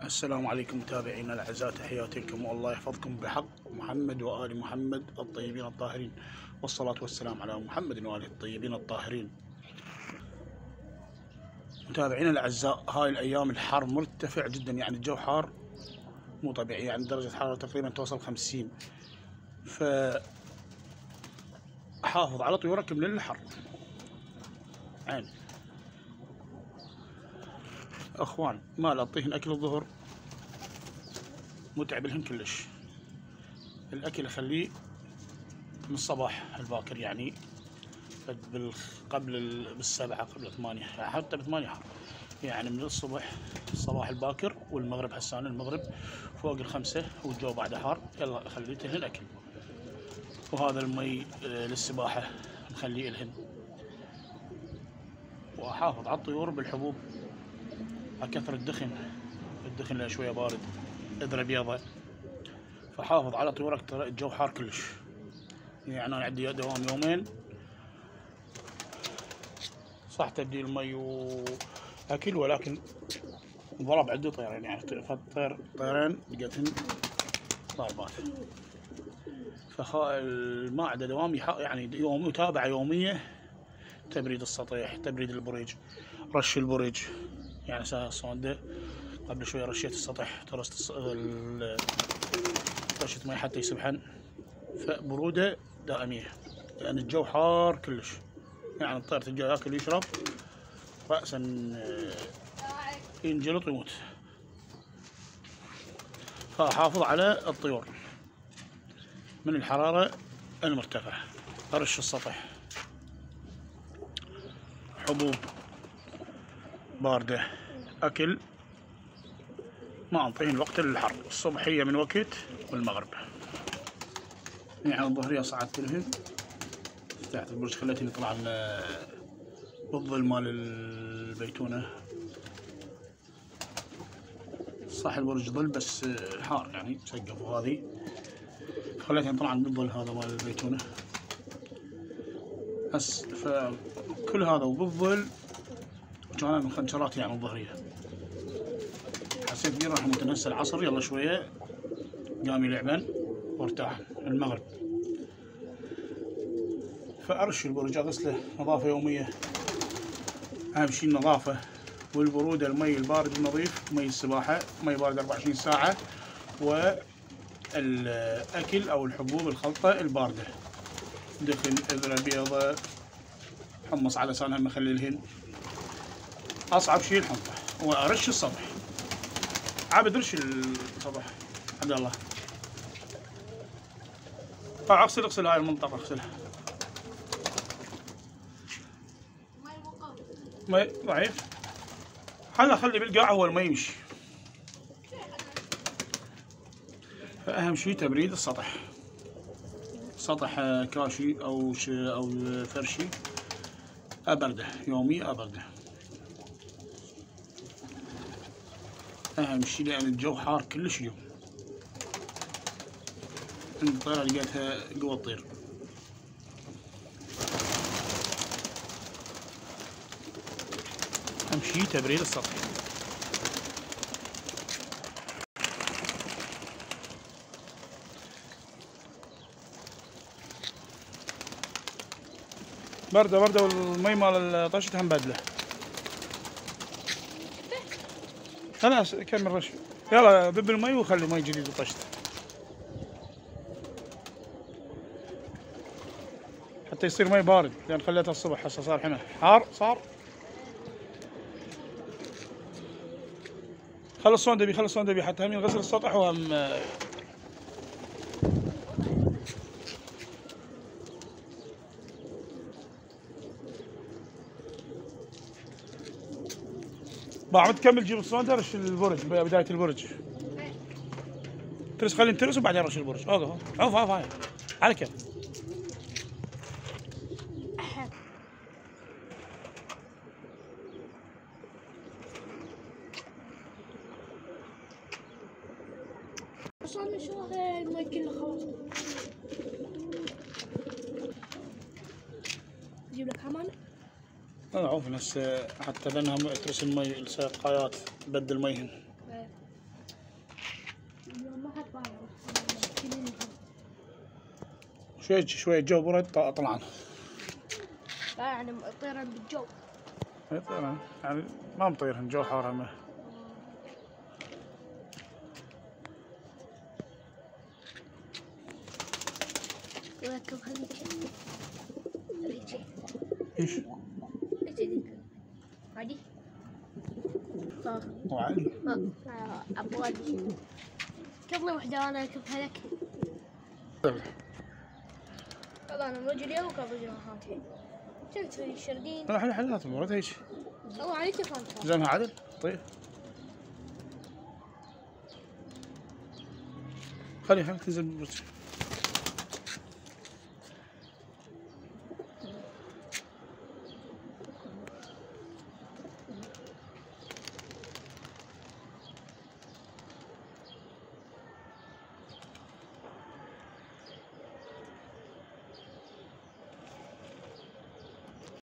السلام عليكم متابعينا الاعزاء، تحياتي لكم والله يحفظكم بحق محمد وآل محمد الطيبين الطاهرين، والصلاة والسلام على محمد وآله الطيبين الطاهرين. متابعينا الاعزاء، هاي الايام الحر مرتفع جدا، يعني الجو حار مو طبيعي، يعني درجة حرارة تقريبا توصل 50. فحافظ على طيورك من الحر. عين اخوان، ما اعطيهن اكل الظهر، متعب لهن كلش. الاكل اخليه من الصباح الباكر، يعني بالسبعة قبل 8، يعني حتى ب8 حر، يعني من الصبح الصباح الباكر، والمغرب هسان المغرب فوق ال5 والجو بعد حار، يلا خليته لهن اكل. وهذا المي للسباحة نخليه لهن. واحافظ على الطيور بالحبوب، اكثر الدخن له شوية بارد، اذرة بيضة. فحافظ على طيورك، ترى الجو حار كلش. يعني انا عندي دوام يومين، صح تبديل مي واكل، ولكن ضرب عندي طيرين، يعني طيرين لقيتهن ضاربات. فالماء عنده دوام، يعني يوم متابعة يومية، تبريد السطح، تبريد البريج، رش البريج. يعني الصوندة قبل شوية رشيت السطح، ترست رشة مي حتى يسبحن. فبرودة دائمية، لأن الجو حار كلش، يعني الطير تلقاه ياكل ويشرب رأسا ينجلط ويموت. فأحافظ على الطيور من الحرارة المرتفعة، أرش السطح، حبوب باردة، أكل. ما أنطيهن وقت الحر، الصبحية من وقت والمغرب. يعني الظهرية صعدت لهن، فتحت البرج، خليتهن يطلعن بالظل مال البيتونة. صح البرج ظل بس حار، يعني مسقف، وهذه خليتهن يطلعن بالظل هذا مال البيتونة بس. فكل هذا وبالظل كان مخنشرات، يعني الظهرية. حسيت بيه راح متنسى العصر، يلا شوية قام يلعبن وارتاح المغرب. فأرش البرج، أغسله نظافة يومية، أهم شي النظافة والبرودة. المي البارد النظيف، مي السباحة، مي بارد 24 ساعة، والأكل أو الحبوب الخلطة الباردة، دخن، إذرة بيضة، حمص على لسانها مخللهن. أصعب شي الحنطة. وأرش الصبح، عابد رش الصبح عبد الله. اغسل هاي المنطقة، اغسلها. مي ضعيف، خلي بالقاع هو المي يمشي. فأهم شي تبريد السطح، سطح كاشي أو فرشي، أبرده يومي، أبرده أهم شي، لأن الجو حار كلش اليوم. الطيرة لقيتها قوة تطير. أهم شي تبريد السطح. باردة والمي مال طشتها مبدلة. خلاص كمل رش، يلا ذب المي وخلي مي جديد وطشته حتى يصير مي بارد، لأن خليتها الصبح هسه صار حمى حار صار. خلص صوندبي حتى هم يغسل السطح، وهم بعد تكمل جيب الصوندة، رش البرج بداية البرج، خليه ينترس وبعدين رش البرج. اوقف هاي على كيف. وصلنا شو المي كله خلاص. اجيب لك حمام؟ عوف هسه حتى لانها ترس المي، السقايات بدل ميهن. شوية جو برد طلعنا. لا يعني طيران بالجو. يعني ما مطيرهن، جو حار همه. وركب هذيك ايش؟ ذيك عادي. مو عادي. ابغى كم وحده انا اركبها لك. والله انا رجلي اوقف بجناحاتي. كنت في الشردين. لا حلات مرات هيك. والله علي تفهمتها. زينها عدل؟ طيب. خليها تنزل.